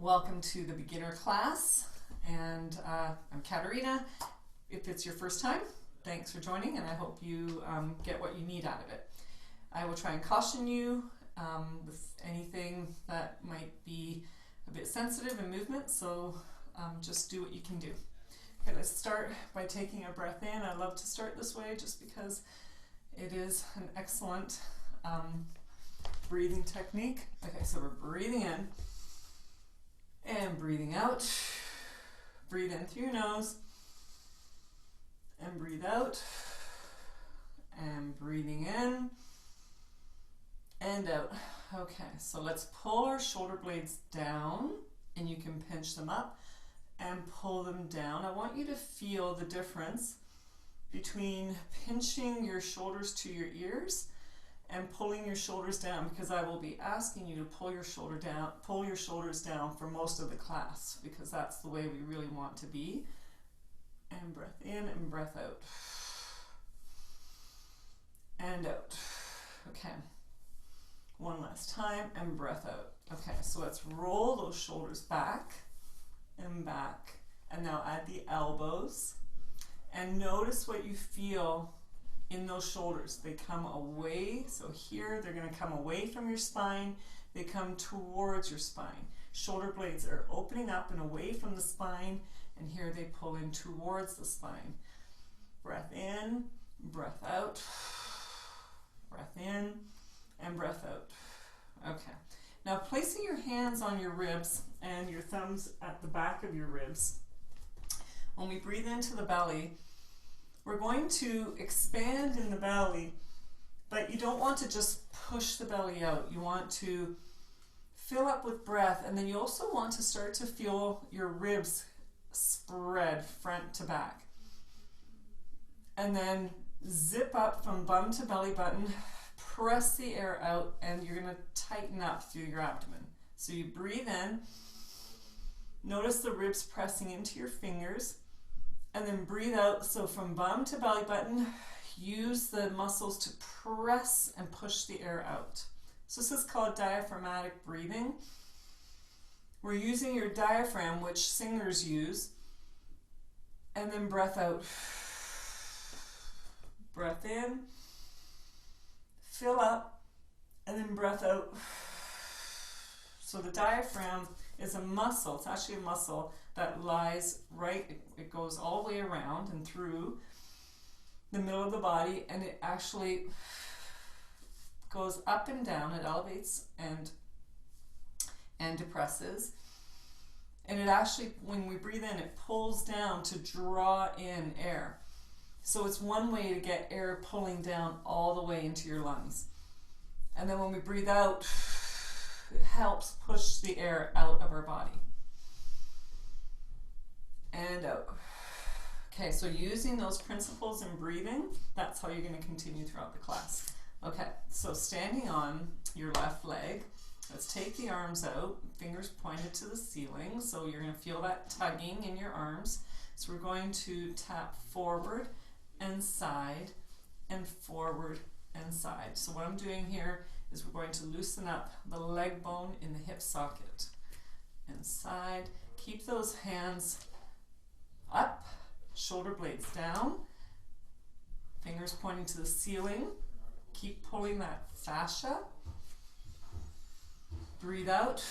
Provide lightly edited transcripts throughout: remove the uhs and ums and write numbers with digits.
Welcome to the beginner class, and I'm Katerina. If it's your first time, thanks for joining, and I hope you get what you need out of it. I will try and caution you with anything that might be a bit sensitive in movement, so just do what you can do. Okay, let's start by taking a breath in. I love to start this way just because it is an excellent breathing technique. Okay, so we're breathing in and breathing out. Breathe in through your nose and breathe out, and breathing in and out. Okay, so let's pull our shoulder blades down, and you can pinch them up and pull them down. I want you to feel the difference between pinching your shoulders to your ears and pulling your shoulders down, because I will be asking you to pull your shoulders down for most of the class, because that's the way we really want to be. And breath in and breath out. And out. Okay. One last time, and breath out. Okay, so let's roll those shoulders back, and now add the elbows, and notice what you feel in those shoulders. They come away, so here they're going to come away from your spine, they come towards your spine. Shoulder blades are opening up and away from the spine, and here they pull in towards the spine. Breath in, breath out, breath in, and breath out. Okay, now placing your hands on your ribs and your thumbs at the back of your ribs. When we breathe into the belly, we're going to expand in the belly, but you don't want to just push the belly out. You want to fill up with breath, and then you also want to start to feel your ribs spread front to back. And then zip up from bum to belly button, press the air out, and you're going to tighten up through your abdomen. So you breathe in, notice the ribs pressing into your fingers, and then breathe out. So from bum to belly button, use the muscles to press and push the air out. So this is called diaphragmatic breathing. We're using your diaphragm, which singers use, and then breath out. Breath in, fill up, and then breath out. So the diaphragm is a muscle. It's actually a muscle that lies right, it goes all the way around and through the middle of the body, and it actually goes up and down. It elevates and depresses, and it actually, when we breathe in, it pulls down to draw in air. So it's one way to get air pulling down all the way into your lungs. And then when we breathe out, it helps push the air out of our body. And out. Okay, so using those principles in breathing, that's how you're going to continue throughout the class. Okay, so standing on your left leg, let's take the arms out, fingers pointed to the ceiling, so you're going to feel that tugging in your arms. So we're going to tap forward and side, and forward and side. So what I'm doing here is we're going to loosen up the leg bone in the hip socket. And side, keep those hands up, shoulder blades down, fingers pointing to the ceiling. Keep pulling that fascia. Breathe out,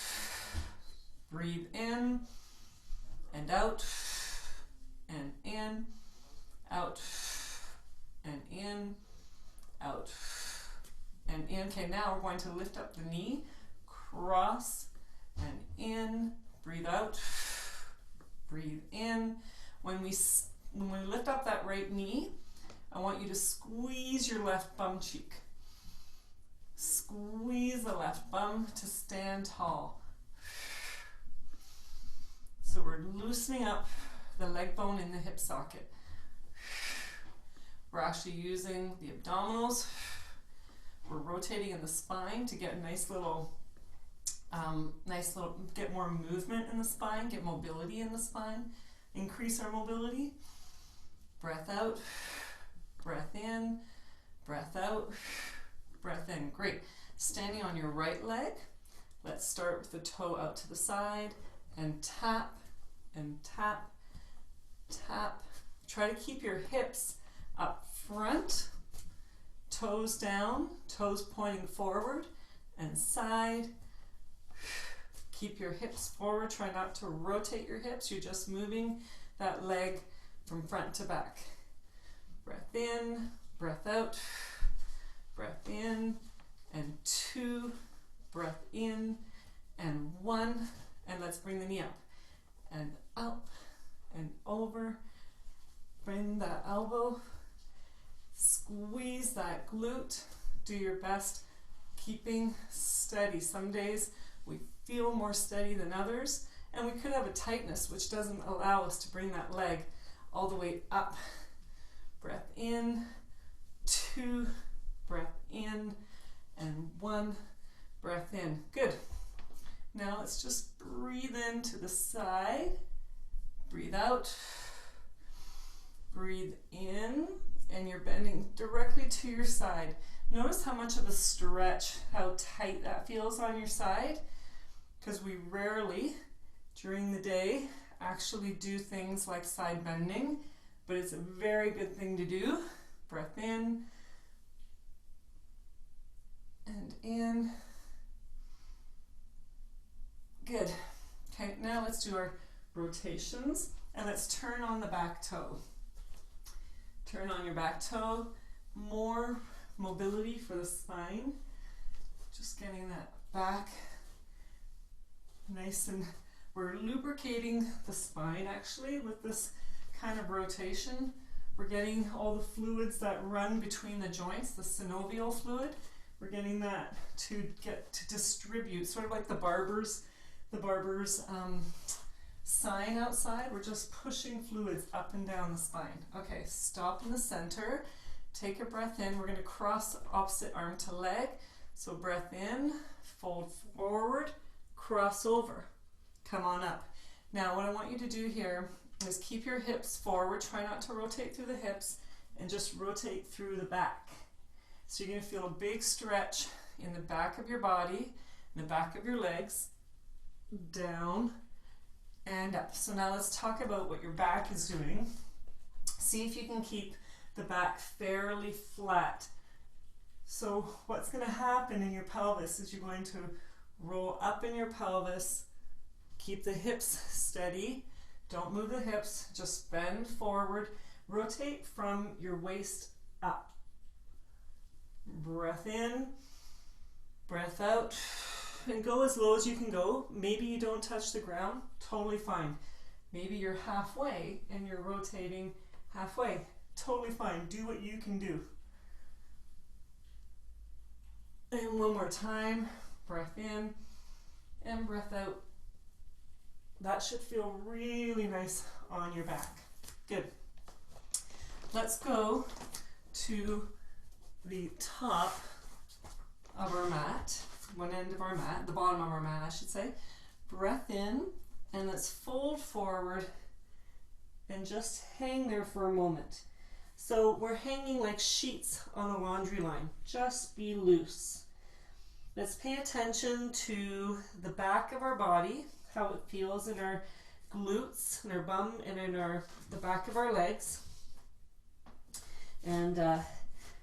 breathe in, and out, and in, out, and in, out, and in. Okay, now we're going to lift up the knee, cross, and in, breathe out, breathe in. When we lift up that right knee, I want you to squeeze your left bum cheek. Squeeze the left bum to stand tall. So we're loosening up the leg bone in the hip socket. We're actually using the abdominals. We're rotating in the spine to get a nice little, get more movement in the spine, get mobility in the spine, increase our mobility. Breath out, breath in, breath out, breath in. Great. Standing on your right leg, let's start with the toe out to the side and tap and tap, tap. Try to keep your hips up front, toes down, toes pointing forward and side. Keep your hips forward. Try not to rotate your hips. You're just moving that leg from front to back. Breath in, breath out, breath in, and 2, breath in, and 1, and let's bring the knee up, and up, and over. Bring that elbow, squeeze that glute, do your best keeping steady. Some days we feel more steady than others, and we could have a tightness which doesn't allow us to bring that leg all the way up. Breath in, 2, breath in, and 1, breath in. Good. Now let's just breathe in to the side, breathe out, breathe in, and you're bending directly to your side. Notice how much of a stretch, how tight that feels on your side, because we rarely during the day actually do things like side bending, but it's a very good thing to do. Breath in and in. Good. Okay, now let's do our rotations, and let's turn on the back toe. Turn on your back toe. More mobility for the spine. Just getting that back nice, and we're lubricating the spine actually with this kind of rotation. We're getting all the fluids that run between the joints, the synovial fluid. We're getting that to get to distribute, sort of like the barber's sign outside. We're just pushing fluids up and down the spine. Okay, stop in the center. Take a breath in. We're going to cross opposite arm to leg. So breath in, fold forward, cross over. Come on up. Now what I want you to do here is keep your hips forward. Try not to rotate through the hips, and just rotate through the back. So you're going to feel a big stretch in the back of your body, in the back of your legs, down and up. So now let's talk about what your back is doing. See if you can keep the back fairly flat. So what's going to happen in your pelvis is you're going to roll up in your pelvis, keep the hips steady, don't move the hips, just bend forward, rotate from your waist up. Breath in, breath out, and go as low as you can go. Maybe you don't touch the ground, totally fine. Maybe you're halfway and you're rotating halfway, totally fine. Do what you can do. And one more time, breath in and breath out. That should feel really nice on your back. Good. Let's go to the top of our mat, one end of our mat, the bottom of our mat I should say. Breath in, and let's fold forward and just hang there for a moment. So we're hanging like sheets on a laundry line. Just be loose. Let's pay attention to the back of our body, how it feels in our glutes, in our bum, and in the back of our legs. And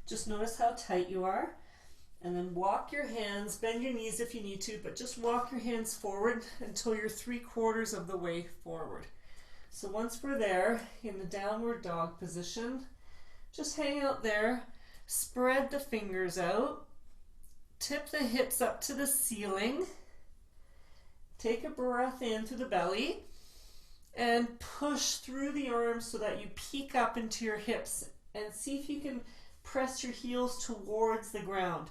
just notice how tight you are. And then walk your hands, bend your knees if you need to, but just walk your hands forward until you're 3/4 of the way forward. So once we're there in the downward dog position, just hang out there, spread the fingers out, tip the hips up to the ceiling, take a breath in through the belly, and push through the arms so that you peek up into your hips, and see if you can press your heels towards the ground.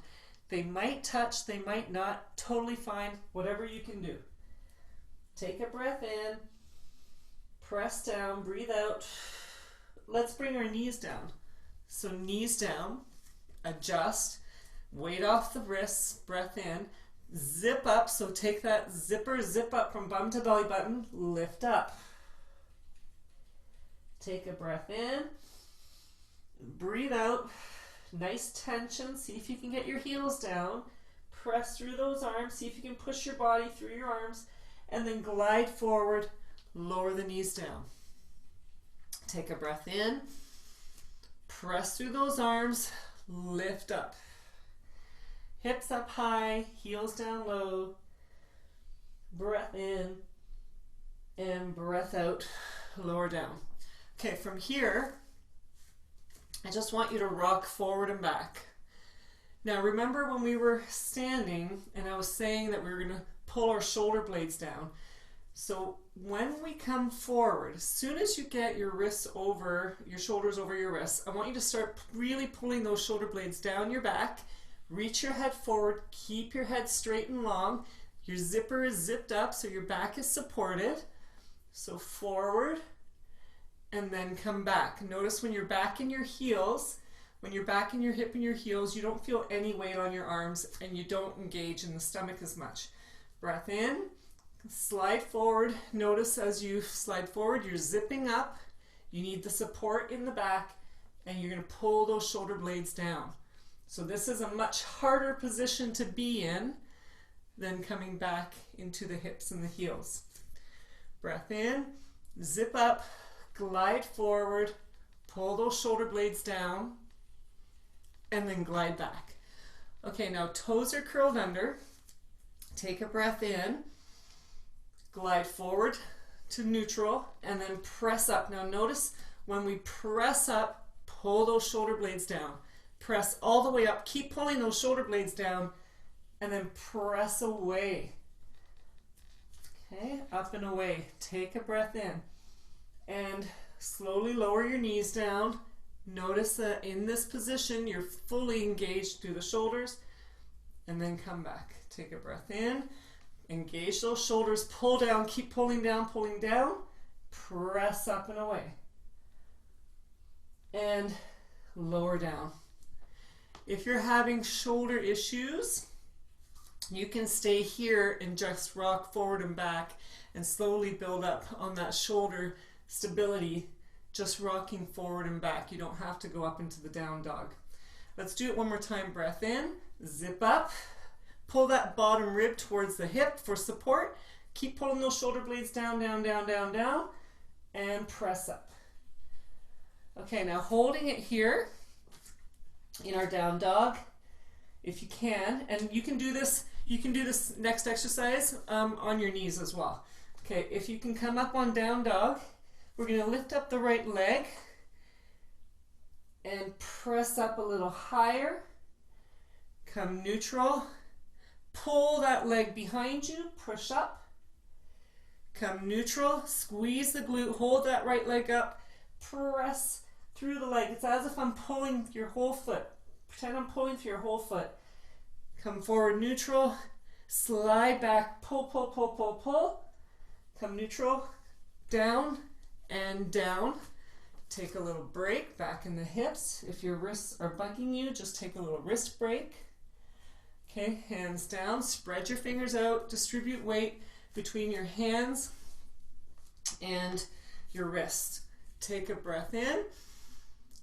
They might touch, they might not, totally fine, whatever you can do. Take a breath in, press down, breathe out. Let's bring our knees down. So knees down, adjust, weight off the wrists, breath in, zip up, so take that zipper, zip up from bum to belly button, lift up. Take a breath in, breathe out, nice tension, see if you can get your heels down, press through those arms, see if you can push your body through your arms, and then glide forward, lower the knees down. Take a breath in, press through those arms, lift up. Hips up high, heels down low. Breath in and breath out, lower down. Okay, from here, I just want you to rock forward and back. Now remember when we were standing and I was saying that we were going to pull our shoulder blades down. So when we come forward, as soon as you get your wrists over, your shoulders over your wrists, I want you to start really pulling those shoulder blades down your back. Reach your head forward, keep your head straight and long. Your zipper is zipped up so your back is supported. So forward and then come back. Notice when you're back in your heels, when you're back in your hip and your heels, you don't feel any weight on your arms and you don't engage in the stomach as much. Breath in, slide forward. Notice as you slide forward, you're zipping up. You need the support in the back and you're going to pull those shoulder blades down. So this is a much harder position to be in than coming back into the hips and the heels. Breath in, zip up, glide forward, pull those shoulder blades down, and then glide back. Okay, now toes are curled under. Take a breath in, glide forward to neutral, and then press up. Now notice when we press up, pull those shoulder blades down. Press all the way up, keep pulling those shoulder blades down, and then press away. Okay, up and away. Take a breath in, and slowly lower your knees down. Notice that in this position, you're fully engaged through the shoulders, and then come back. Take a breath in, engage those shoulders, pull down, keep pulling down, press up and away. And lower down. If you're having shoulder issues, you can stay here and just rock forward and back and slowly build up on that shoulder stability, just rocking forward and back. You don't have to go up into the down dog. Let's do it one more time. Breath in, zip up, pull that bottom rib towards the hip for support. Keep pulling those shoulder blades down, down, down, down, down, and press up. Okay, now holding it here in our down dog, if you can, and you can do this next exercise on your knees as well. Okay, if you can come up on down dog, we're going to lift up the right leg and press up a little higher. Come neutral, pull that leg behind you, push up. Come neutral, squeeze the glute, hold that right leg up, press through the leg. It's as if I'm pulling your whole foot. Pretend I'm pulling through your whole foot. Come forward neutral, slide back, pull, pull, pull, pull, pull. Come neutral, down and down. Take a little break back in the hips. If your wrists are bugging you, just take a little wrist break. Okay, hands down, spread your fingers out, distribute weight between your hands and your wrists. Take a breath in,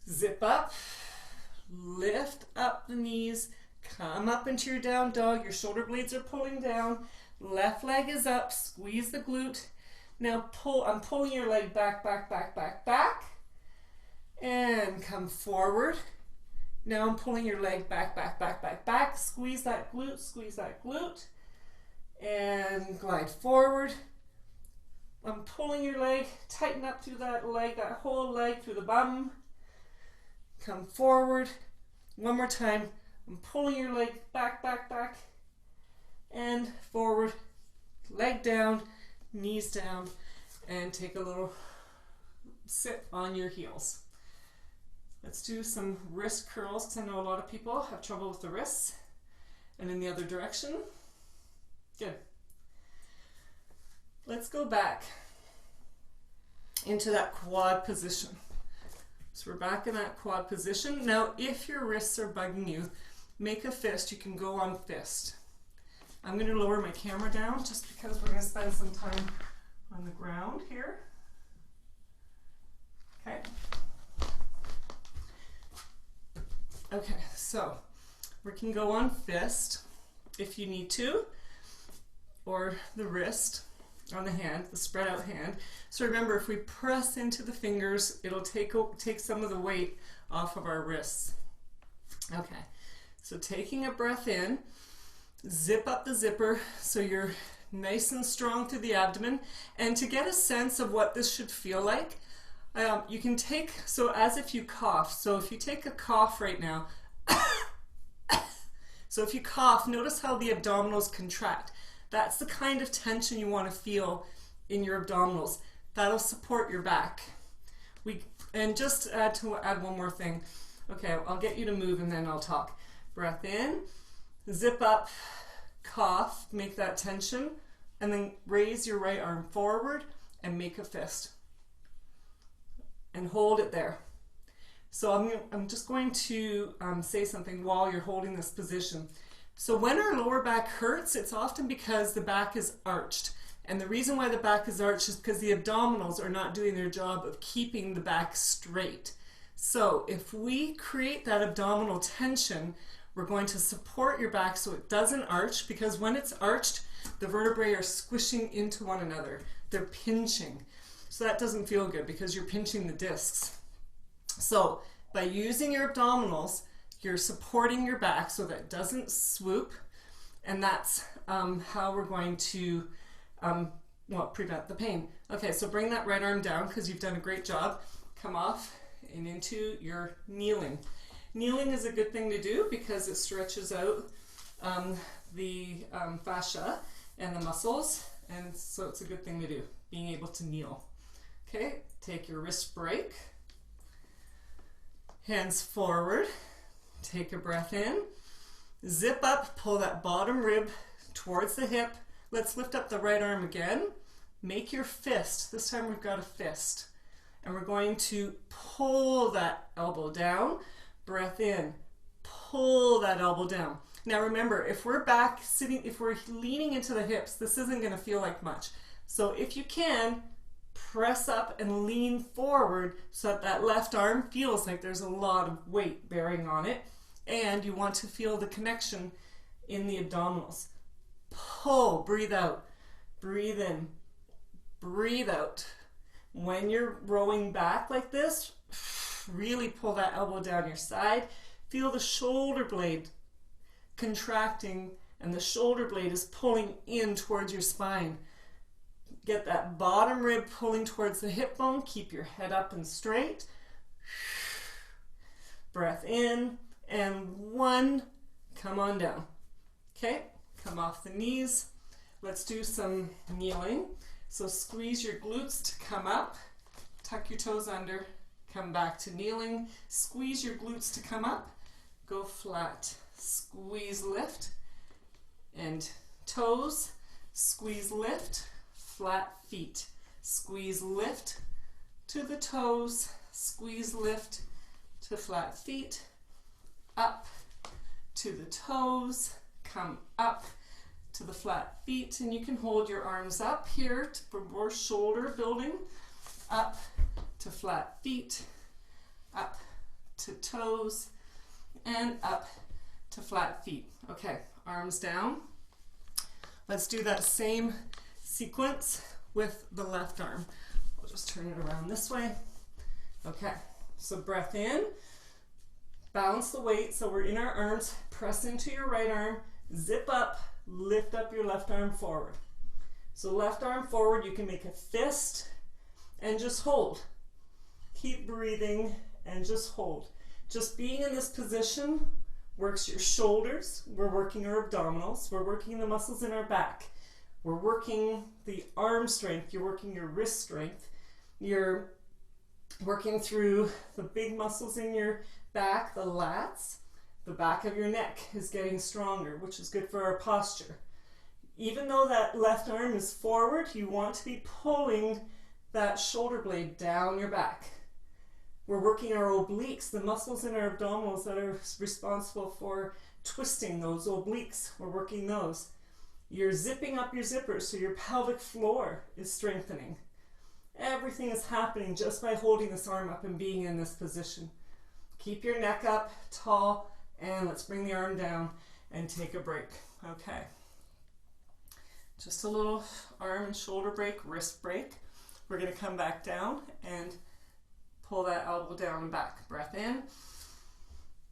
zip up, lift up the knees, come up into your down dog. Your shoulder blades are pulling down, left leg is up, squeeze the glute. Now pull, I'm pulling your leg back, back, back, back, back, and come forward. Now I'm pulling your leg back, back, back, back, back. Squeeze that glute, and glide forward. I'm pulling your leg, tighten up through that leg, that whole leg through the bum. Come forward. One more time. I'm pulling your leg back, back, back, and forward. Leg down, knees down, and take a little sit on your heels. Let's do some wrist curls because I know a lot of people have trouble with the wrists. And in the other direction. Good. Let's go back into that quad position. So we're back in that quad position. Now, if your wrists are bugging you, make a fist. You can go on fist. I'm going to lower my camera down just because we're going to spend some time on the ground here. Okay. Okay, so we can go on fist if you need to, or the wrist. on the hand, the spread out hand. So remember, if we press into the fingers, it'll take some of the weight off of our wrists. Okay, so taking a breath in, zip up the zipper so you're nice and strong through the abdomen. And to get a sense of what this should feel like, you can take, so as if you cough. So if you take a cough right now, so if you cough, notice how the abdominals contract. That's the kind of tension you want to feel in your abdominals. That'll support your back. And just to add one more thing. Okay, I'll get you to move and then I'll talk. Breath in, zip up, cough, make that tension, and then raise your right arm forward and make a fist. And hold it there. So I'm just going to say something while you're holding this position. So when our lower back hurts, it's often because the back is arched. And the reason why the back is arched is because the abdominals are not doing their job of keeping the back straight. So if we create that abdominal tension, we're going to support your back so it doesn't arch, because when it's arched, the vertebrae are squishing into one another. They're pinching. So that doesn't feel good because you're pinching the discs. So by using your abdominals, you're supporting your back so that it doesn't swoop, and that's how we're going to prevent the pain. Okay, so bring that right arm down because you've done a great job. Come off and into your kneeling. Kneeling is a good thing to do because it stretches out the fascia and the muscles, and so it's a good thing to do, being able to kneel. Okay, take your wrist break, hands forward, take a breath in, zip up, pull that bottom rib towards the hip. Let's lift up the right arm again. Make your fist. This time we've got a fist. And we're going to pull that elbow down. Breath in. Pull that elbow down. Now remember, if we're back sitting, if we're leaning into the hips, this isn't going to feel like much. So if you can, press up and lean forward so that that left arm feels like there's a lot of weight bearing on it. And you want to feel the connection in the abdominals. Pull, breathe out, breathe in, breathe out. When you're rowing back like this, really pull that elbow down your side. Feel the shoulder blade contracting, and the shoulder blade is pulling in towards your spine. Get that bottom rib pulling towards the hip bone. Keep your head up and straight. Breath in, and one, come on down. Okay, come off the knees. Let's do some kneeling. So squeeze your glutes to come up, tuck your toes under, come back to kneeling. Squeeze your glutes to come up, go flat, squeeze, lift, and toes, squeeze, lift, flat feet, squeeze, lift to the toes, squeeze, lift to flat feet, up to the toes, come up to the flat feet, and you can hold your arms up here for more shoulder building, up to flat feet, up to toes, and up to flat feet. Okay, arms down. Let's do that same sequence with the left arm. I'll just turn it around this way. Okay, so breath in, balance the weight so we're in our arms, press into your right arm, zip up, lift up your left arm forward. So left arm forward, you can make a fist and just hold. Keep breathing and just hold. Just being in this position works your shoulders, we're working our abdominals, we're working the muscles in our back, we're working the arm strength, you're working your wrist strength, you're working through the big muscles in your back, the lats. The back of your neck is getting stronger, which is good for our posture. Even though that left arm is forward, you want to be pulling that shoulder blade down your back. We're working our obliques, the muscles in our abdominals that are responsible for twisting those obliques. We're working those. You're zipping up your zippers so your pelvic floor is strengthening. Everything is happening just by holding this arm up and being in this position. Keep your neck up, tall, and let's bring the arm down and take a break. Okay. Just a little arm and shoulder break, wrist break. We're going to come back down and pull that elbow down and back. Breath in,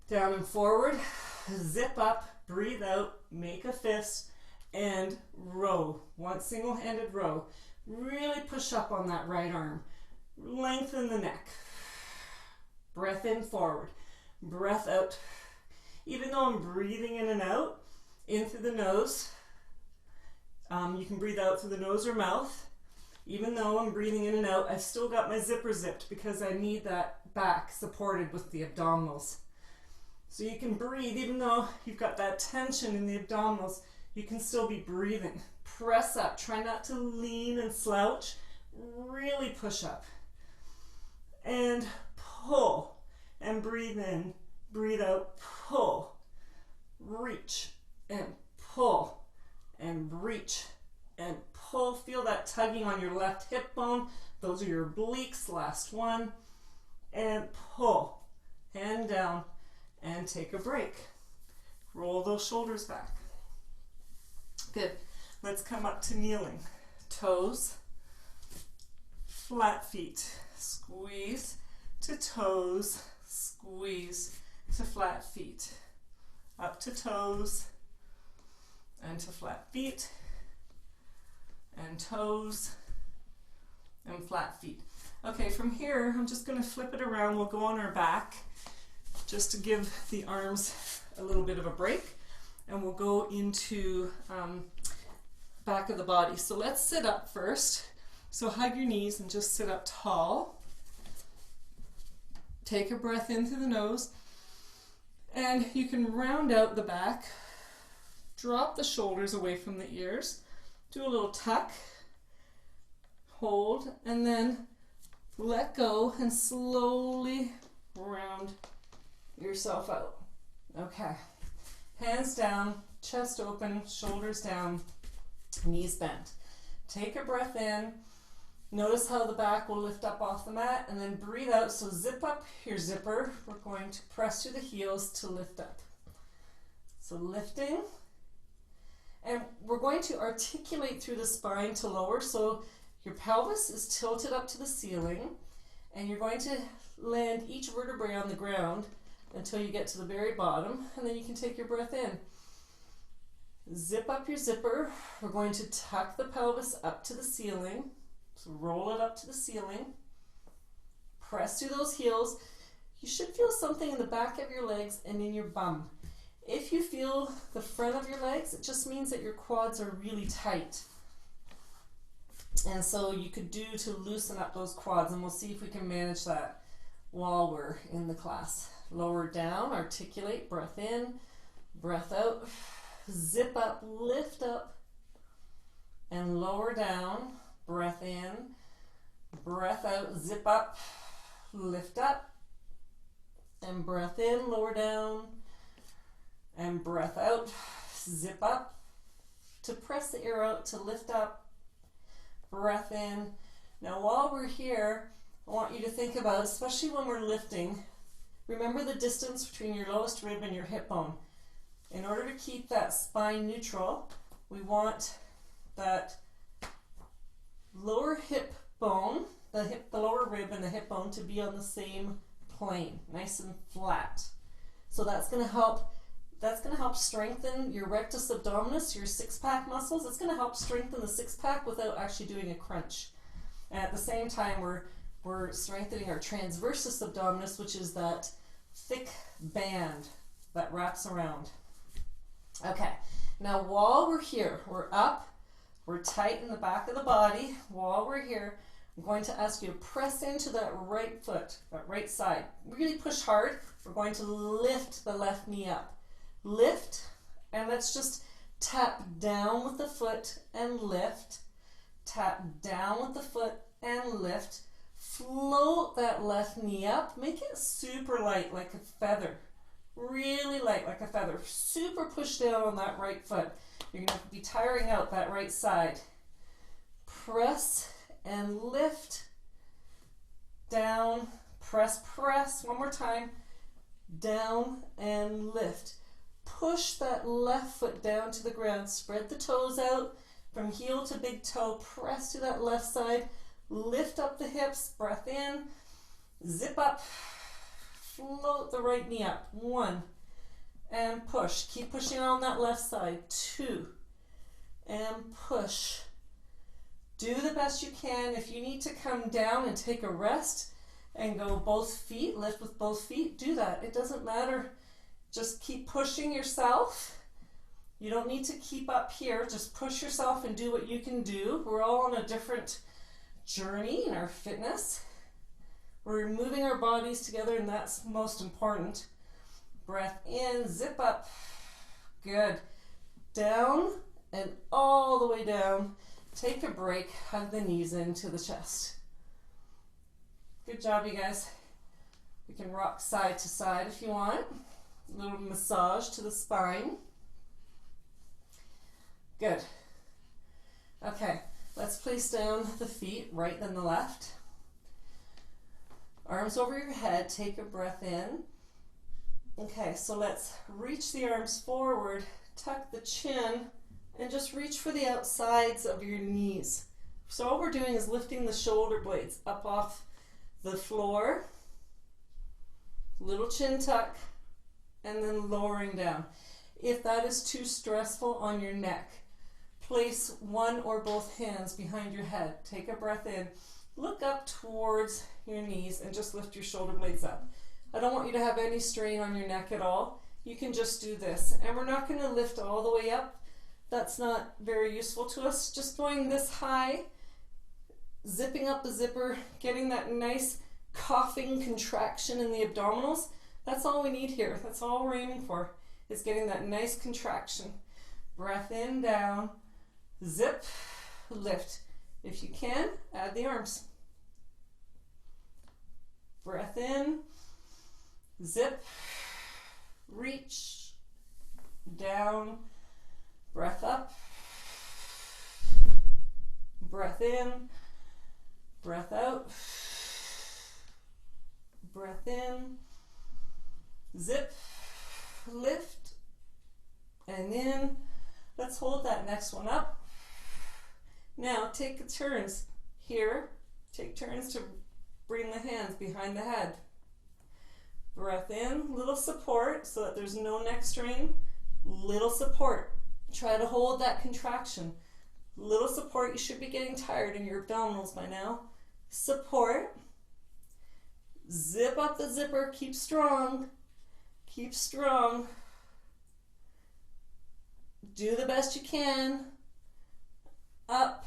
down and forward, zip up, breathe out, make a fist, and row. One single-handed row. Really push up on that right arm. Lengthen the neck. Breath in, forward. Breath out. Even though I'm breathing in and out, in through the nose, you can breathe out through the nose or mouth. Even though I'm breathing in and out, I've still got my zipper zipped because I need that back supported with the abdominals. So you can breathe even though you've got that tension in the abdominals, you can still be breathing. Press up. Try not to lean and slouch. Really push up. And pull. And breathe in. Breathe out. Pull. Reach. And pull. And reach. And pull. Feel that tugging on your left hip bone. Those are your obliques. Last one. And pull. Hand down. And take a break. Roll those shoulders back. Good. Let's come up to kneeling. Toes, flat feet. Squeeze to toes, squeeze to flat feet. Up to toes and to flat feet and toes and flat feet. Okay, from here, I'm just going to flip it around. We'll go on our back just to give the arms a little bit of a break. And we'll go into back of the body. So let's sit up first. So hug your knees and just sit up tall. Take a breath in through the nose. And you can round out the back. Drop the shoulders away from the ears. Do a little tuck. Hold. And then let go and slowly round yourself out. Okay. Hands down, chest open, shoulders down, knees bent. Take a breath in. Notice how the back will lift up off the mat, and then breathe out. So zip up your zipper. We're going to press through the heels to lift up. So lifting. And we're going to articulate through the spine to lower. So your pelvis is tilted up to the ceiling, and you're going to land each vertebrae on the ground until you get to the very bottom, and then you can take your breath in. Zip up your zipper. We're going to tuck the pelvis up to the ceiling. So roll it up to the ceiling. Press through those heels. You should feel something in the back of your legs and in your bum. If you feel the front of your legs, it just means that your quads are really tight. And so you could do to loosen up those quads, and we'll see if we can manage that while we're in the class. Lower down, articulate, breath in, breath out, zip up, lift up, and lower down, breath in, breath out, zip up, lift up, and breath in, lower down, and breath out, zip up, to press the air out, to lift up, breath in. Now while we're here, I want you to think about, especially when we're lifting, remember the distance between your lowest rib and your hip bone. In order to keep that spine neutral, we want that lower hip bone, the lower rib and the hip bone to be on the same plane, nice and flat. So that's going to help strengthen your rectus abdominis, your six-pack muscles. It's going to help strengthen the six-pack without actually doing a crunch. And at the same time, we're strengthening our transversus abdominis, which is that thick band that wraps around. Okay, now while we're here, we're up, we're tight in the back of the body. While we're here, I'm going to ask you to press into that right foot, that right side. Really push hard. We're going to lift the left knee up. Lift, and let's just tap down with the foot and lift. Tap down with the foot and lift. Float that left knee up. Make it super light, like a feather. Really light, like a feather. Super push down on that right foot. You're going to be tiring out that right side. Press and lift. Down, press, press. One more time. Down and lift. Push that left foot down to the ground. Spread the toes out. From heel to big toe, press to that left side, lift up the hips, breath in, zip up, float the right knee up, 1, and push. Keep pushing on that left side, 2, and push. Do the best you can. If you need to come down and take a rest and go both feet, lift with both feet, do that. It doesn't matter. Just keep pushing yourself. You don't need to keep up here. Just push yourself and do what you can do. We're all on a different journey in our fitness. We're moving our bodies together, and that's most important. Breath in, zip up. Good. Down and all the way down. Take a break, hug the knees into the chest. Good job, you guys. We can rock side to side if you want. A little massage to the spine. Good. Okay, let's place down the feet, right then the left. Arms over your head, take a breath in. Okay, so let's reach the arms forward, tuck the chin, and just reach for the outsides of your knees. So all we're doing is lifting the shoulder blades up off the floor, little chin tuck, and then lowering down. If that is too stressful on your neck, place one or both hands behind your head. Take a breath in, look up towards your knees, and just lift your shoulder blades up. I don't want you to have any strain on your neck at all. You can just do this. And we're not going to lift all the way up. That's not very useful to us. Just going this high, zipping up the zipper, getting that nice coughing contraction in the abdominals. That's all we need here. That's all we're aiming for, is getting that nice contraction. Breath in, down, zip, lift. If you can, add the arms. Breath in, zip, reach, down, breath up, breath in, breath out, breath in, zip, lift, and in. Let's hold that next one up. Now take turns here. Take turns to bring the hands behind the head. Breath in, little support so that there's no neck strain. Little support. Try to hold that contraction. Little support. You should be getting tired in your abdominals by now. Support. Zip up the zipper. Keep strong. Keep strong. Do the best you can. Up.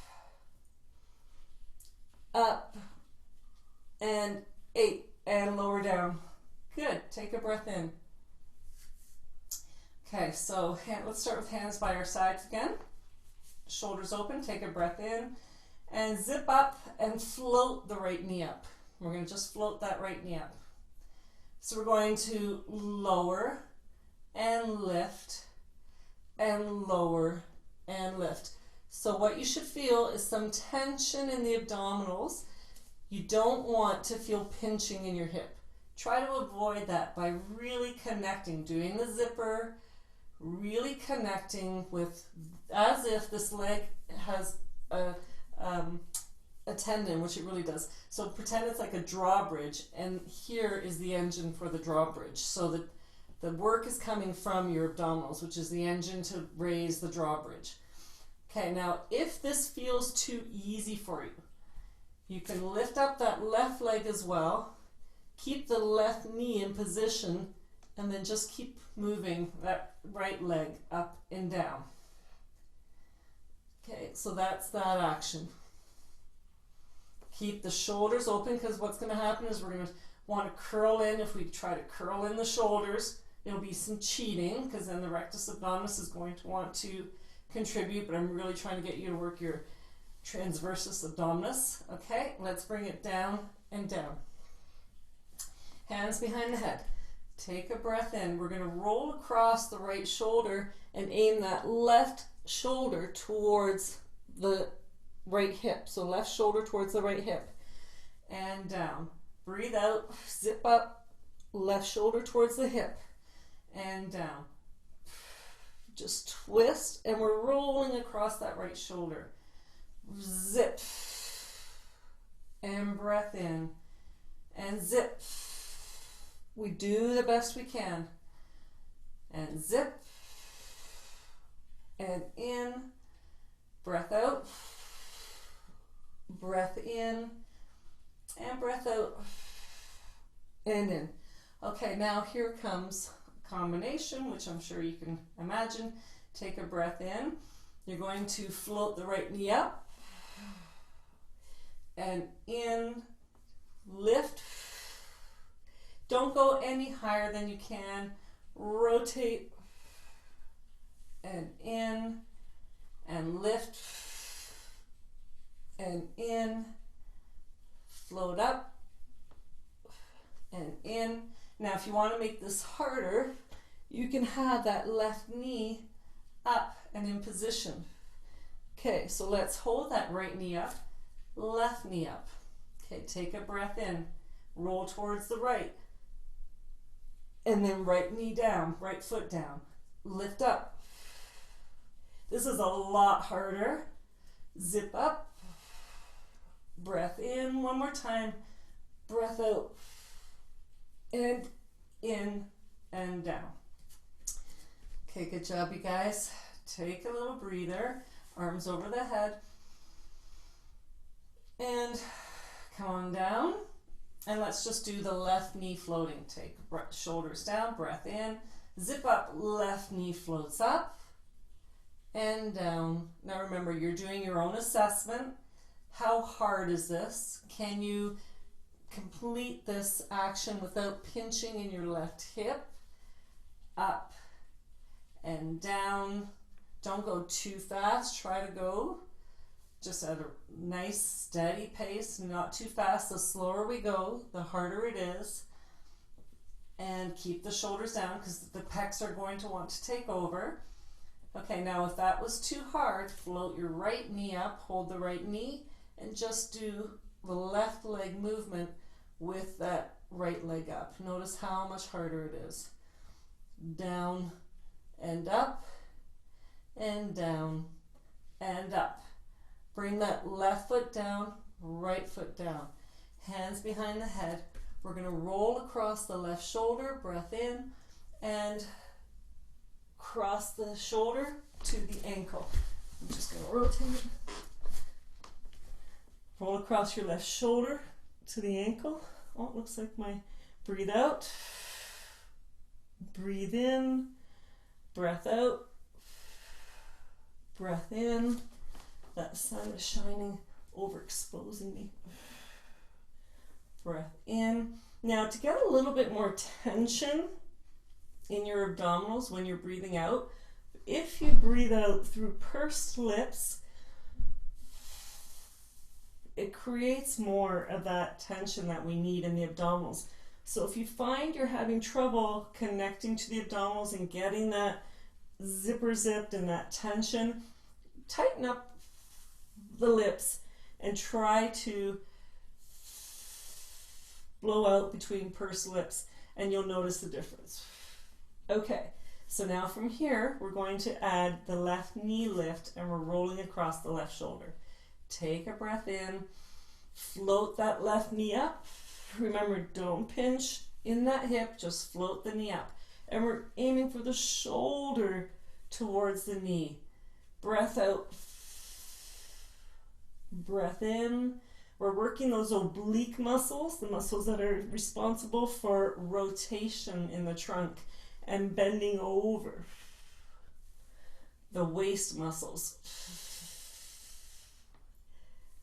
Up. And 8. And lower down. Good. Take a breath in. Okay, so let's start with hands by our sides again. Shoulders open. Take a breath in. And zip up and float the right knee up. We're going to just float that right knee up. So we're going to lower and lift and lower and lift. So what you should feel is some tension in the abdominals. You don't want to feel pinching in your hip. Try to avoid that by really connecting, doing the zipper, really connecting with, as if this leg has a tendon, which it really does. So pretend it's like a drawbridge, and here is the engine for the drawbridge. So that the work is coming from your abdominals, which is the engine to raise the drawbridge. Okay, now if this feels too easy for you, you can lift up that left leg as well. Keep the left knee in position, and then just keep moving that right leg up and down. Okay, so that's that action. Keep the shoulders open, because what's going to happen is we're going to want to curl in. If we try to curl in the shoulders, it'll be some cheating, because then the rectus abdominis is going to want to contribute, but I'm really trying to get you to work your transversus abdominis. Okay, let's bring it down and down. Hands behind the head. Take a breath in. We're going to roll across the right shoulder and aim that left shoulder towards the right hip. So left shoulder towards the right hip. And down. Breathe out. Zip up. Left shoulder towards the hip. And down. Just twist, and we're rolling across that right shoulder. Zip. And breath in. And zip. We do the best we can. And zip. And in. Breath out. Breath in. And breath out. And in. Okay, now here comes a combination, which I'm sure you can imagine. Take a breath in. You're going to float the right knee up. And in, lift. Don't go any higher than you can. Rotate. And in. And lift. And in. Float up. And in. Now if you want to make this harder, you can have that left knee up and in position. Okay, so let's hold that right knee up, left knee up. Okay, take a breath in, roll towards the right, and then right knee down, right foot down, lift up. This is a lot harder. Zip up, breath in, one more time, breath out, and in and down. Okay, good job, you guys. Take a little breather, arms over the head, and come on down. And let's just do the left knee floating. Take shoulders down, breath in, zip up, left knee floats up and down. Now remember, you're doing your own assessment. How hard is this? Can you complete this action without pinching in your left hip? Up and down. Don't go too fast. Try to go just at a nice steady pace, not too fast. The slower we go, the harder it is. And keep the shoulders down because the pecs are going to want to take over. Okay, now if that was too hard, float your right knee up, hold the right knee, and just do the left leg movement with that right leg up. Notice how much harder it is. Down and up, and down and up. Bring that left foot down, right foot down. Hands behind the head. We're going to roll across the left shoulder, breath in, and cross the shoulder to the ankle. I'm just going to rotate. Roll across your left shoulder to the ankle. Oh, it looks like my breathe out. Breathe in, breath out, breath in. That sun is shining, overexposing me. Breath in. Now to get a little bit more tension in your abdominals when you're breathing out, if you breathe out through pursed lips, it creates more of that tension that we need in the abdominals. So if you find you're having trouble connecting to the abdominals and getting that zipper zipped and that tension, tighten up the lips and try to blow out between pursed lips and you'll notice the difference. Okay, so now from here we're going to add the left knee lift and we're rolling across the left shoulder. Take a breath in, float that left knee up. Remember, don't pinch in that hip, just float the knee up. And we're aiming for the shoulder towards the knee. Breath out, breath in. We're working those oblique muscles, the muscles that are responsible for rotation in the trunk and bending over. The waist muscles.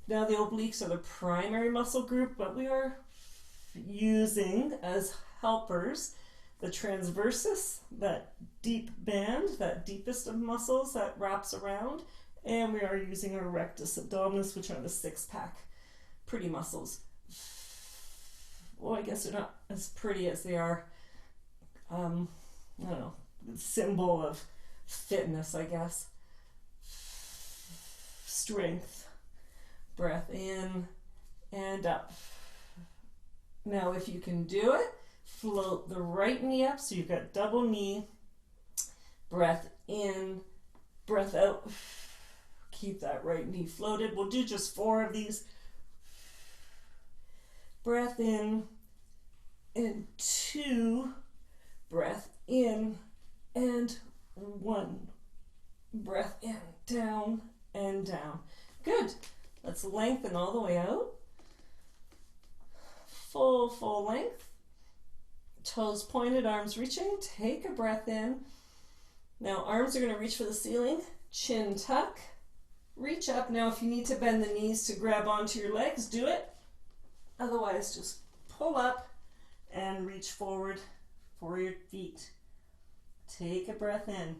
Now the obliques are the primary muscle group, but we are using as helpers the transversus, that deep band, that deepest of muscles that wraps around, and we are using our rectus abdominis, which are the six-pack pretty muscles. Well, I guess they're not as pretty as they are, I don't know, symbol of fitness, I guess. Strength. Breath in and up. Now if you can do it, float the right knee up so you've got double knee. Breath in, breath out. Keep that right knee floated. We'll do just 4 of these. Breath in and 2. Breath in and 1. Breath in, down and down. Good. Let's lengthen all the way out. Full length. Toes pointed, arms reaching. Take a breath in. Now arms are going to reach for the ceiling. Chin tuck. Reach up. Now if you need to bend the knees to grab onto your legs, do it. Otherwise, just pull up and reach forward for your feet. Take a breath in.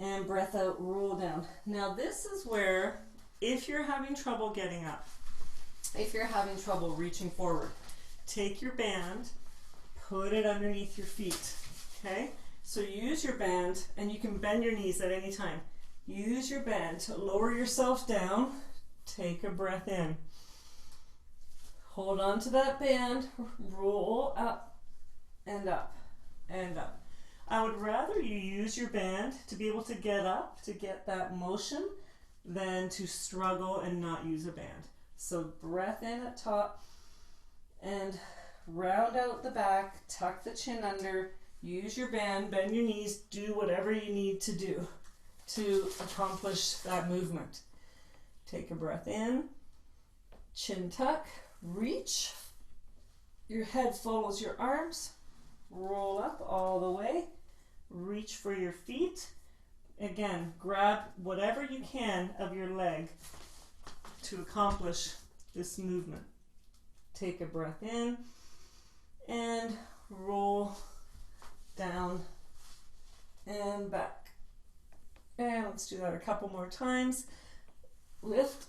And breath out, roll down. Now this is where, if you're having trouble getting up, if you're having trouble reaching forward, take your band, put it underneath your feet, okay? So use your band, and you can bend your knees at any time. Use your band to lower yourself down. Take a breath in. Hold on to that band, roll up and up and up. I would rather you use your band to be able to get up, to get that motion, than to struggle and not use a band. So breath in at top and round out the back, tuck the chin under, use your band, bend your knees, do whatever you need to do to accomplish that movement. Take a breath in, chin tuck, reach, your head follows your arms, roll up all the way, reach for your feet. Again, grab whatever you can of your leg to accomplish this movement. Take a breath in and roll down and back. And let's do that a couple more times. Lift,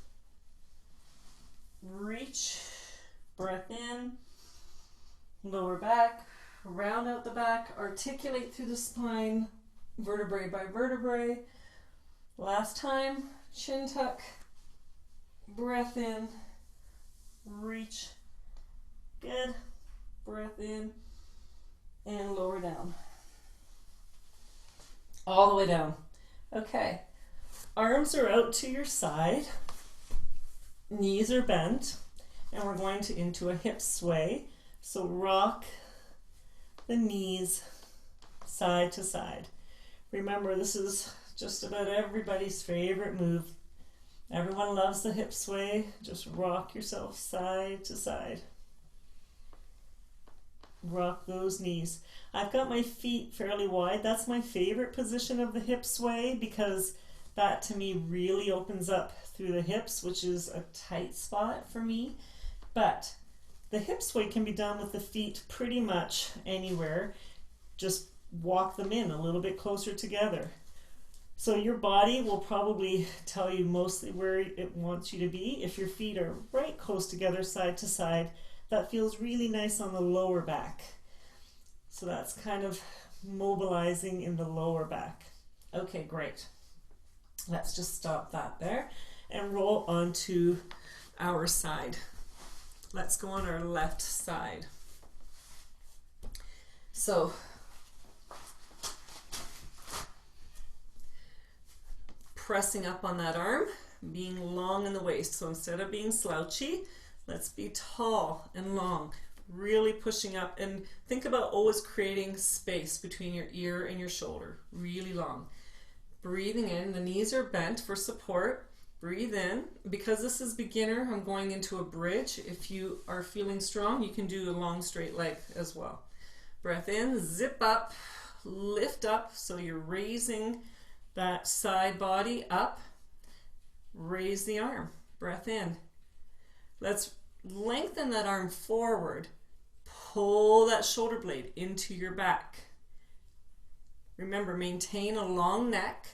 reach, breath in, lower back, round out the back, articulate through the spine, vertebrae by vertebrae. Last time, chin tuck, breath in, reach, good, breath in, and lower down. All the way down. Okay, arms are out to your side, knees are bent, and we're going into a hip sway. So rock the knees side to side. Remember, this is just about everybody's favorite move. Everyone loves the hip sway. Just rock yourself side to side. Rock those knees. I've got my feet fairly wide. That's my favorite position of the hip sway because that to me really opens up through the hips, which is a tight spot for me. But the hip sway can be done with the feet pretty much anywhere. Just walk them in a little bit closer together. So your body will probably tell you mostly where it wants you to be. If your feet are right close together, side to side, that feels really nice on the lower back. So that's kind of mobilizing in the lower back. Okay, great. Let's just stop that there and roll onto our side. Let's go on our left side. So pressing up on that arm, being long in the waist. So instead of being slouchy, let's be tall and long, really pushing up, and think about always creating space between your ear and your shoulder, really long. Breathing in, the knees are bent for support. Breathe in. Because this is beginner, I'm going into a bridge. If you are feeling strong, you can do a long straight leg as well. Breath in, zip up, lift up, so you're raising that side body up. Raise the arm. Breath in. Let's lengthen that arm forward. Pull that shoulder blade into your back. Remember, maintain a long neck.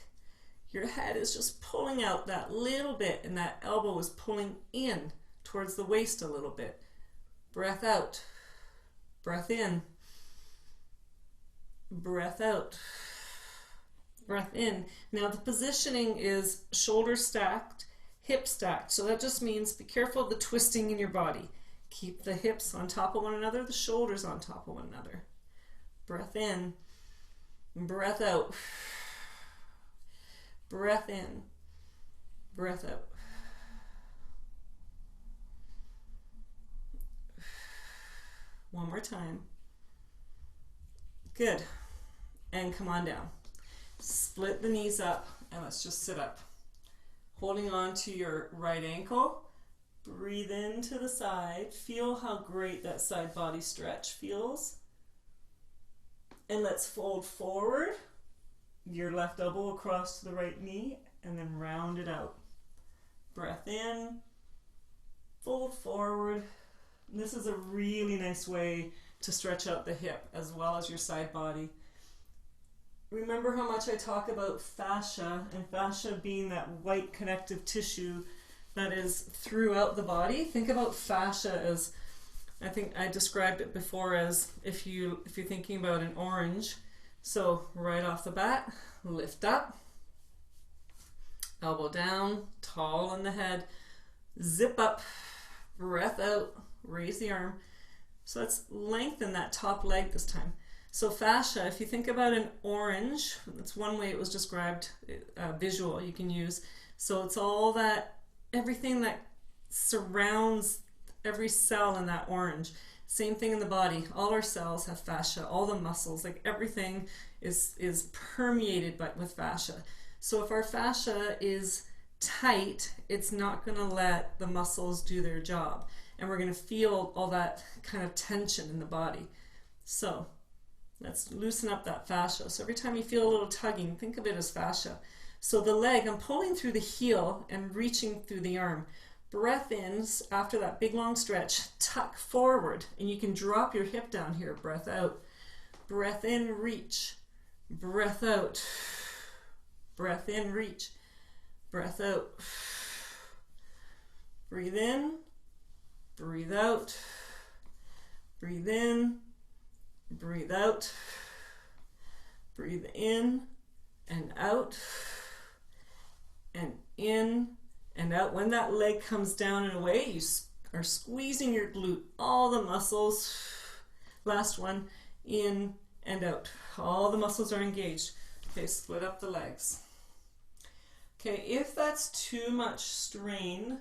Your head is just pulling out that little bit, and that elbow is pulling in towards the waist a little bit. Breath out. Breath in. Breath out. Breath in. Now the positioning is shoulder stacked, hip stacked. So that just means be careful of the twisting in your body. Keep the hips on top of one another, the shoulders on top of one another. Breath in. Breath out. Breath in, breath out. One more time. Good. And come on down. Split the knees up and let's just sit up. Holding on to your right ankle. Breathe into the side. Feel how great that side body stretch feels. And let's fold forward. Your left elbow across to the right knee and then round it out. Breath in. Fold forward. This is a really nice way to stretch out the hip as well as your side body. Remember how much I talk about fascia, and fascia being that white connective tissue that is throughout the body. Think about fascia as, I think I described it before as if you're thinking about an orange. So right off the bat, lift up, elbow down, tall in the head, zip up, breath out, raise the arm. So let's lengthen that top leg this time. So fascia, if you think about an orange, that's one way it was described, visual you can use. So it's all that, everything that surrounds every cell in that orange. Same thing in the body. All our cells have fascia, all the muscles, like everything is permeated with fascia. So if our fascia is tight, it's not going to let the muscles do their job. And we're going to feel all that kind of tension in the body. So let's loosen up that fascia. So every time you feel a little tugging, think of it as fascia. So the leg, I'm pulling through the heel and reaching through the arm. Breath in, after that big long stretch, tuck forward. And you can drop your hip down here. Breath out. Breath in, reach. Breath out. Breath in, reach. Breath out. Breathe in. Breathe out. Breathe in. Breathe out. Breathe in and out. And in and out. When that leg comes down and away, you are squeezing your glute, all the muscles. Last one, in and out. All the muscles are engaged. Okay, split up the legs. Okay, if that's too much strain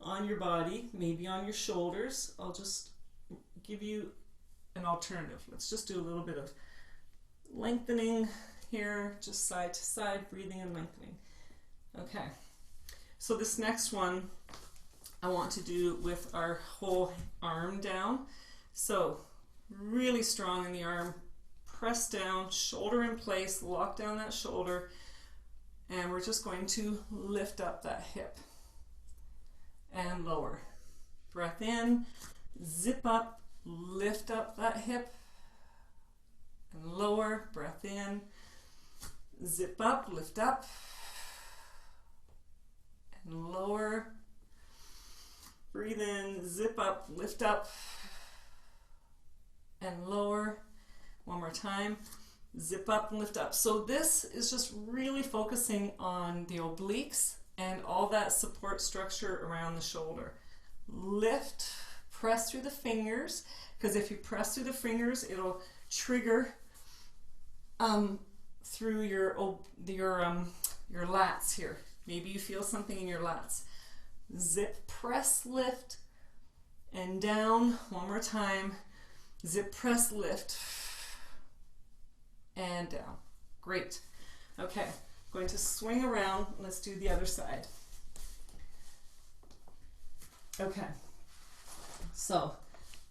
on your body, maybe on your shoulders, I'll just give you an alternative. Let's just do a little bit of lengthening here, just side to side, breathing and lengthening. Okay, so this next one I want to do with our whole arm down. So really strong in the arm, press down, shoulder in place, lock down that shoulder, and we're just going to lift up that hip and lower. Breath in, zip up, lift up that hip and lower. Breath in, zip up, lift up and lower. Breathe in, zip up, lift up and lower. One more time. Zip up and lift up. So this is just really focusing on the obliques and all that support structure around the shoulder. Lift, press through the fingers, because if you press through the fingers, it'll trigger through your lats here. Maybe you feel something in your lats. Zip, press, lift, and down. One more time. Zip, press, lift, and down. Great. Okay, going to swing around. Let's do the other side. Okay, so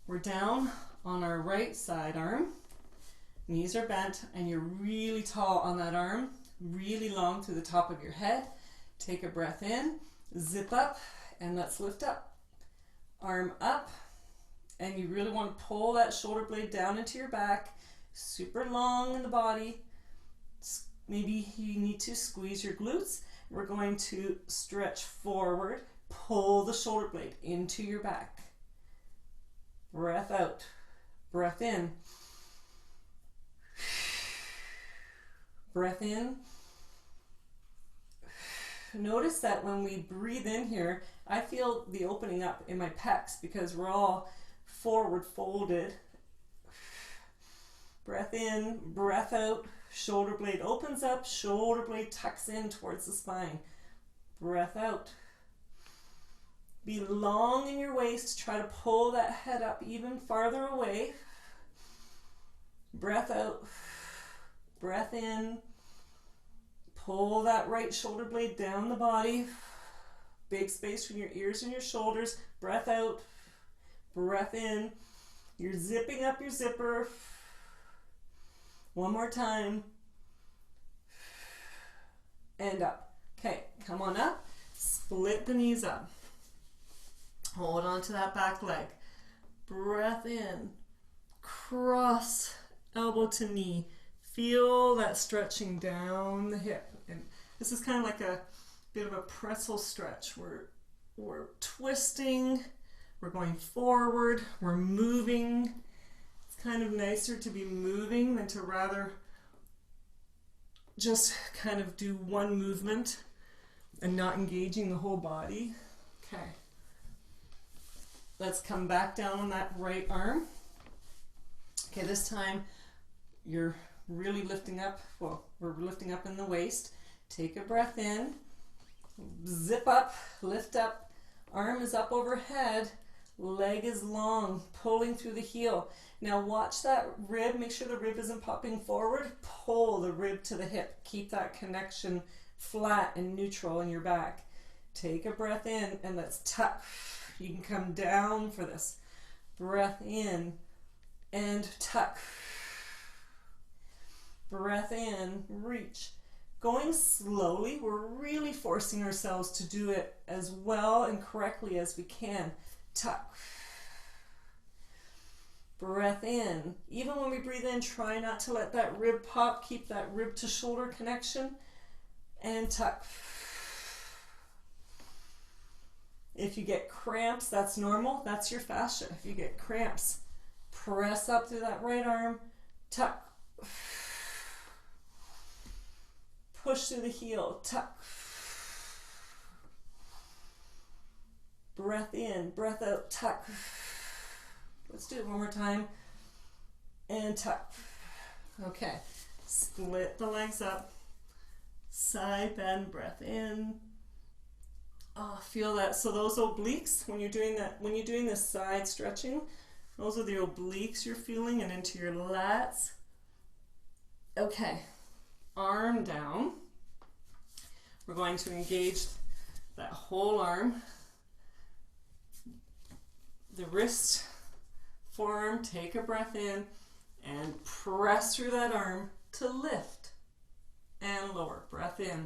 we're down on our right side arm. Knees are bent and you're really tall on that arm, really long through the top of your head. Take a breath in, zip up, and let's lift up. Arm up, and you really want to pull that shoulder blade down into your back, super long in the body. Maybe you need to squeeze your glutes. We're going to stretch forward, pull the shoulder blade into your back. Breath out, breath in. Breath in. Notice that when we breathe in here, I feel the opening up in my pecs because we're all forward folded. Breath in, breath out. Shoulder blade opens up, shoulder blade tucks in towards the spine. Breath out. Be long in your waist. Try to pull that head up even farther away. Breath out. Breath in. Pull that right shoulder blade down the body. Big space between your ears and your shoulders. Breath out. Breath in. You're zipping up your zipper. One more time. And up. Okay, come on up. Split the knees up. Hold on to that back leg. Breath in. Cross elbow to knee. Feel that stretching down the hip. And this is kind of like a bit of a pretzel stretch. We're twisting. We're going forward. We're moving. It's kind of nicer to be moving than to rather just kind of do one movement and not engaging the whole body. Okay. Let's come back down on that right arm. Okay, this time you're really lifting up. Well, we're lifting up in the waist. Take a breath in. Zip up, lift up. Arm is up overhead. Leg is long, pulling through the heel. Now watch that rib. Make sure the rib isn't popping forward. Pull the rib to the hip. Keep that connection flat and neutral in your back. Take a breath in and let's tuck. You can come down for this. Breath in and tuck. Breath in, reach. Going slowly, we're really forcing ourselves to do it as well and correctly as we can. Tuck. Breath in. Even when we breathe in, try not to let that rib pop. Keep that rib to shoulder connection. And tuck. If you get cramps, that's normal. That's your fascia. If you get cramps, press up through that right arm. Tuck. Push through the heel. Tuck. Breath in, breath out, tuck. Let's do it one more time. And tuck. Okay. Split the legs up. Side bend, breath in. Oh, feel that. So those obliques, when you're doing this side stretching, those are the obliques you're feeling and into your lats. Okay. Arm down. We're going to engage that whole arm. The wrist, forearm, take a breath in and press through that arm to lift and lower. Breath in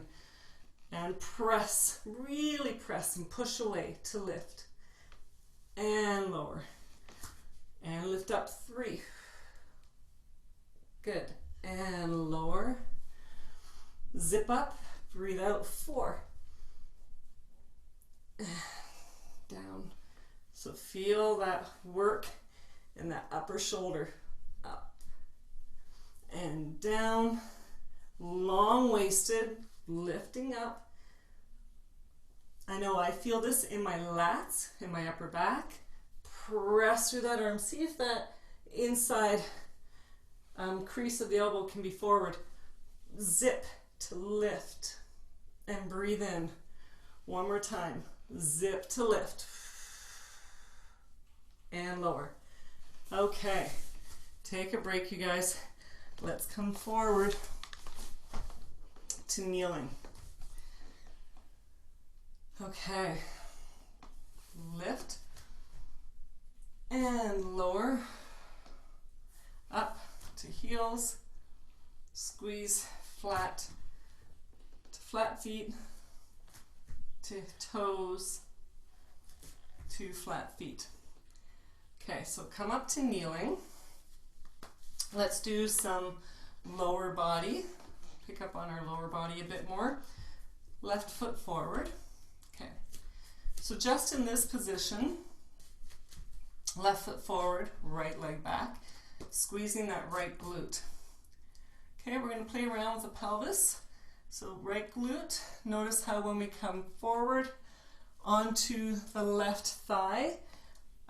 and press, really press and push away to lift and lower. And lift up 3. Good. And lower. Zip up, breathe out 4. Down. So feel that work in that upper shoulder. Up and down. Long waisted, lifting up. I know I feel this in my lats, in my upper back. Press through that arm. See if that inside crease of the elbow can be forward. Zip to lift and breathe in. One more time. Zip to lift and lower. Okay, take a break, you guys. Let's come forward to kneeling. Okay, lift and lower, up to heels, squeeze flat to flat feet, to toes, to flat feet. Okay, so come up to kneeling. Let's do some lower body. Pick up on our lower body a bit more. Left foot forward. Okay, so just in this position, left foot forward, right leg back, squeezing that right glute. Okay, we're going to play around with the pelvis. So right glute, notice how when we come forward onto the left thigh,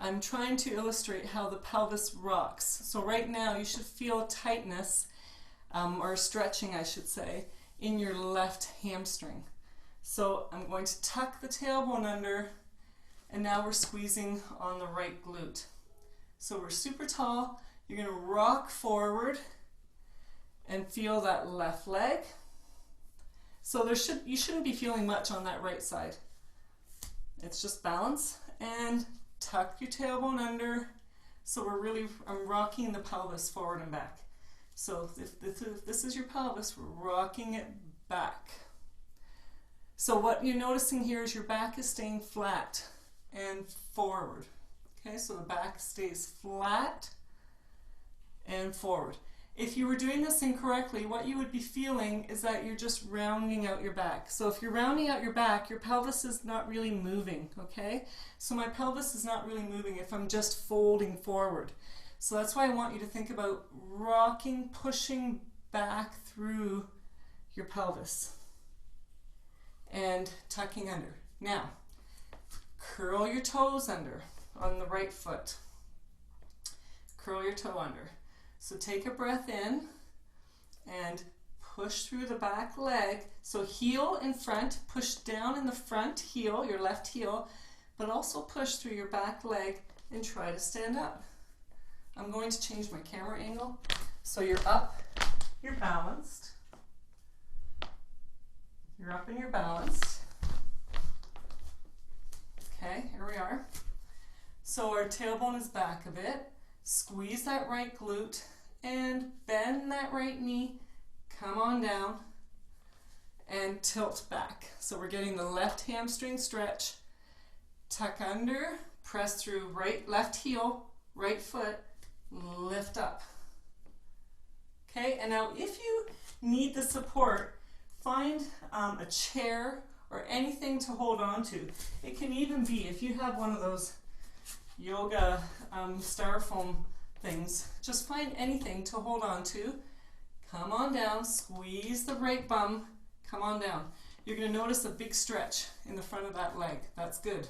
I'm trying to illustrate how the pelvis rocks. So right now you should feel tightness, or stretching I should say, in your left hamstring. So I'm going to tuck the tailbone under, and now we're squeezing on the right glute. So we're super tall. You're going to rock forward and feel that left leg. So you shouldn't be feeling much on that right side. It's just balance and tuck your tailbone under. So I'm rocking the pelvis forward and back. So if this is your pelvis, we're rocking it back. So what you're noticing here is your back is staying flat and forward. Okay, so the back stays flat and forward. If you were doing this incorrectly, what you would be feeling is that you're just rounding out your back. So if you're rounding out your back, your pelvis is not really moving, okay? So my pelvis is not really moving if I'm just folding forward. So that's why I want you to think about rocking, pushing back through your pelvis and tucking under. Now, curl your toes under on the right foot. Curl your toe under. So take a breath in and push through the back leg. So heel in front, push down in the front heel, your left heel, but also push through your back leg and try to stand up. I'm going to change my camera angle. So you're up, you're balanced. You're up and you're balanced. Okay, here we are. So our tailbone is back a bit. Squeeze that right glute and bend that right knee. Come on down and tilt back. So we're getting the left hamstring stretch. Tuck under, press through left heel, right foot, lift up. Okay, and now if you need the support, find a chair or anything to hold on to. It can even be, if you have one of those yoga styrofoam things, just find anything to hold on to. Come on down, squeeze the right bum, come on down. You're going to notice a big stretch in the front of that leg. That's good.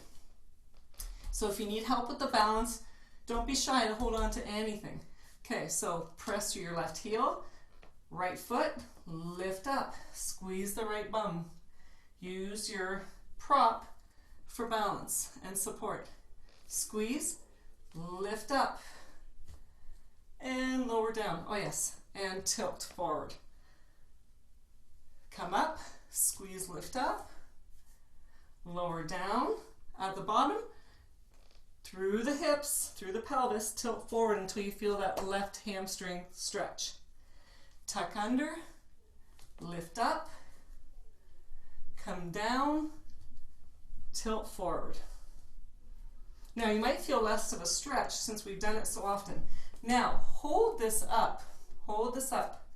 So if you need help with the balance, don't be shy to hold on to anything. Okay, so press through your left heel, right foot, lift up, squeeze the right bum. Use your prop for balance and support. Squeeze, lift up, and lower down. Oh yes, and tilt forward. Come up, squeeze, lift up, lower down. At the bottom, through the hips, through the pelvis, tilt forward until you feel that left hamstring stretch. Tuck under, lift up, come down, tilt forward. Now you might feel less of a stretch since we've done it so often. Now hold this up, hold this up.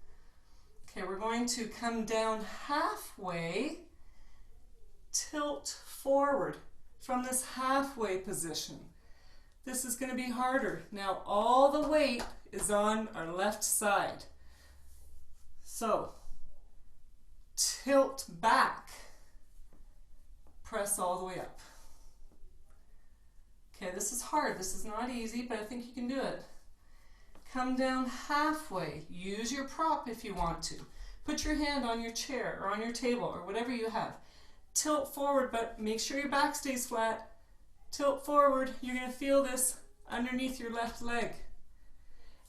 Okay, we're going to come down halfway, tilt forward from this halfway position. This is going to be harder. Now all the weight is on our left side. So tilt back, press all the way up. Okay, this is hard. This is not easy, but I think you can do it. Come down halfway. Use your prop if you want to. Put your hand on your chair or on your table or whatever you have. Tilt forward, but make sure your back stays flat. Tilt forward. You're going to feel this underneath your left leg.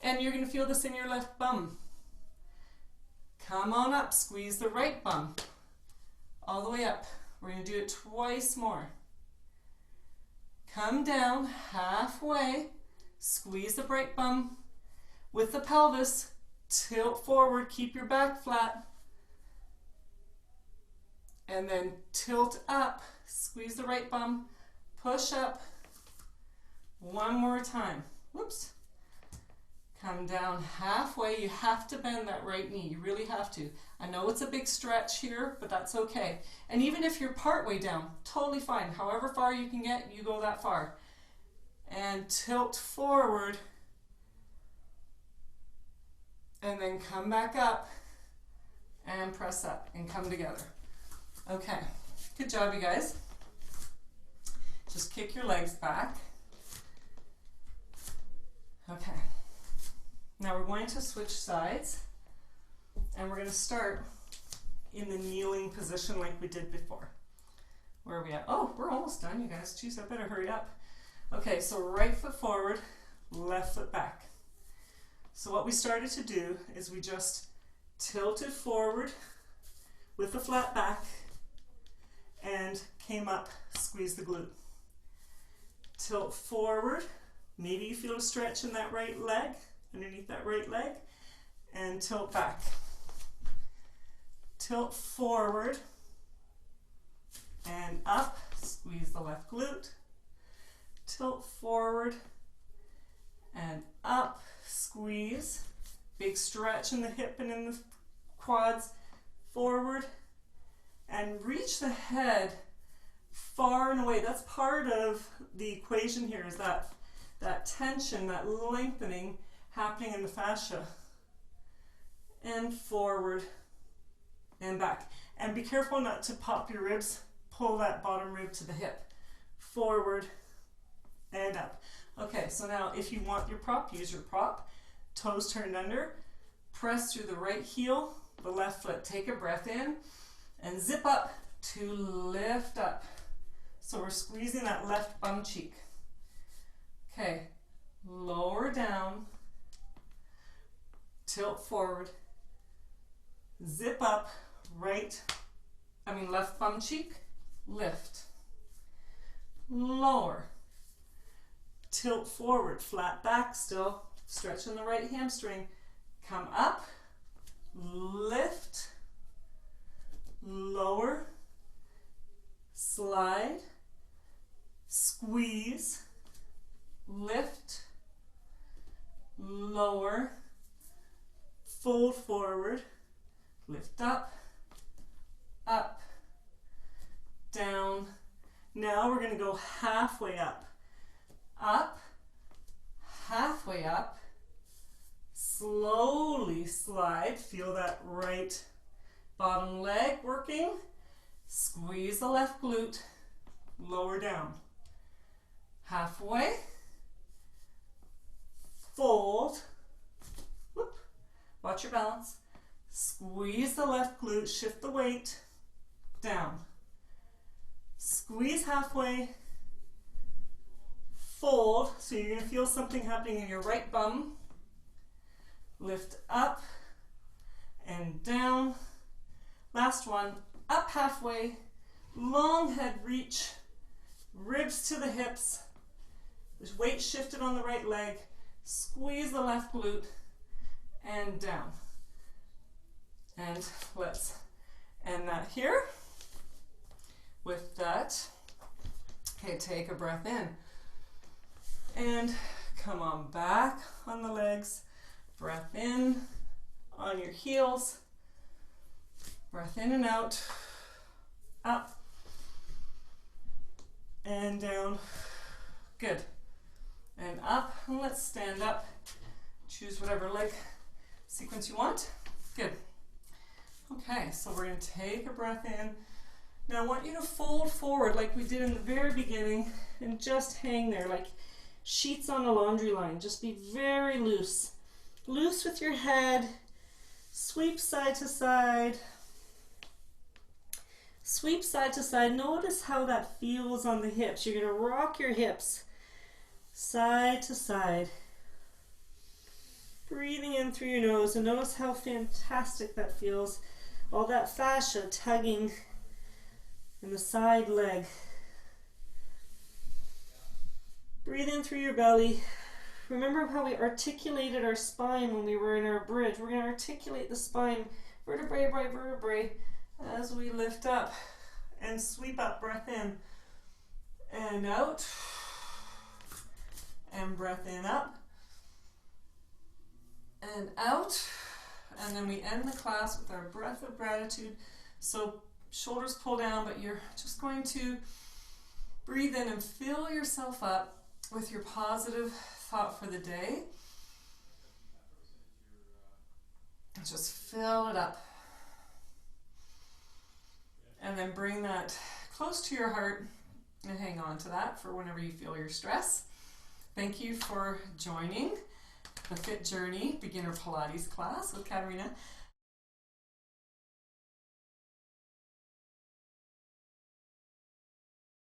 And you're going to feel this in your left bum. Come on up. Squeeze the right bum. All the way up. We're going to do it twice more. Come down halfway. Squeeze the right bum. With the pelvis, tilt forward. Keep your back flat. And then tilt up. Squeeze the right bum. Push up. One more time. Whoops. Come down halfway. You have to bend that right knee. You really have to. I know it's a big stretch here, but that's okay. And even if you're partway down, totally fine. However far you can get, you go that far. And tilt forward. And then come back up and press up and come together. Okay, good job, you guys. Just kick your legs back. Okay. Now we're going to switch sides, and we're going to start in the kneeling position like we did before. Where are we at? Oh, we're almost done, you guys. Jeez, I better hurry up. Okay, so right foot forward, left foot back. So what we started to do is we just tilted forward with the flat back and came up, squeeze the glute. Tilt forward, maybe you feel a stretch in that right leg, underneath that right leg, and tilt back. Tilt forward and up, squeeze the left glute. Tilt forward and up, squeeze. Big stretch in the hip and in the quads. Forward and reach the head far and away. That's part of the equation here, is that tension, that lengthening happening in the fascia. And forward and back. And be careful not to pop your ribs. Pull that bottom rib to the hip. Forward and up. Okay, so now if you want your prop, use your prop. Toes turned under. Press through the right heel, the left foot. Take a breath in and zip up to lift up. So we're squeezing that left bum cheek. Okay, lower down, tilt forward, zip up, left bum cheek, lift, lower, tilt forward, flat back still, stretching the right hamstring, come up, lift, lower, slide, squeeze, lift, lower, fold forward, lift up, down. Now we're going to go halfway up, halfway up, slowly slide, feel that right bottom leg working, squeeze the left glute, lower down, halfway, fold, whoop, watch your balance, squeeze the left glute, shift the weight, down, squeeze halfway, fold, so you're going to feel something happening in your right bum, lift up and down, last one, up halfway, long head reach, ribs to the hips, there's weight shifted on the right leg, squeeze the left glute and down. And let's end that here with that. Okay, take a breath in and come on back on the legs, breath in on your heels, breath in and out, up and down, good, and up, and let's stand up, choose whatever leg sequence you want, good. Okay, so we're going to take a breath in. Now I want you to fold forward like we did in the very beginning and just hang there like sheets on a laundry line. Just be very loose. Loose with your head. Sweep side to side. Sweep side to side. Notice how that feels on the hips. You're going to rock your hips side to side. Breathing in through your nose, and notice how fantastic that feels. All that fascia tugging in the side leg. Breathe in through your belly. Remember how we articulated our spine when we were in our bridge. We're going to articulate the spine vertebrae by vertebrae as we lift up and sweep up. Breath in and out, and breath in, up and out. And then we end the class with our breath of gratitude. So shoulders pull down, but you're just going to breathe in and fill yourself up with your positive thought for the day. Just fill it up. And then bring that close to your heart and hang on to that for whenever you feel your stress. Thank you for joining. the Fit Journey Beginner Pilates class with Katerina.